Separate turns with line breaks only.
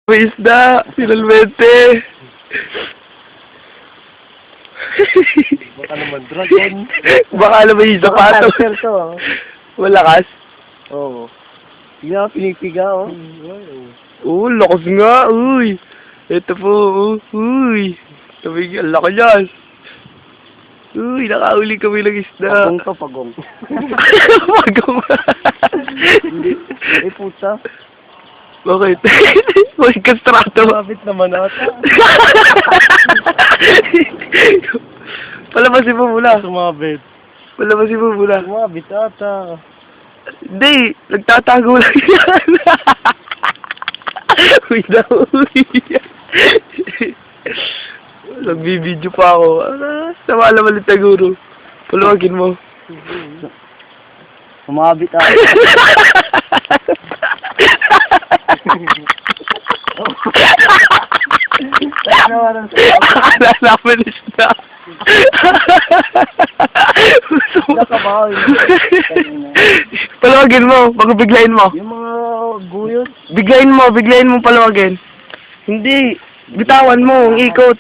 May isda, finalmente.
Baka naman dragon.
Baka naman yung sapato.
Sir to, ah.
Malakas.
Oo. Tingnan, pinipiga, oh.
Lakas nga, uy. Ito po, uy. Sabi nga, laki yan. Uy, nakauli kami ng isda.
Pagong to, pagong.
Pagong.
Hindi. Puta.
Bakit? May kastrato.
Mabit naman ata.
Palabasin mo muna.
Sumabit.
Palabasin mo muna.
Sumabit ata.
Hindi, nagtatago lang yan. Uy na, uy. Nagbibideo pa ako. Sama naman yung taguro. Paluwagin mo.
Sumabit ata.
Akala namin isda. Paluwagin mo, biglayin mo.
Yung mga guyot.
Biglayin mo paluwagin. Hindi, bitawan mo, ang ikot.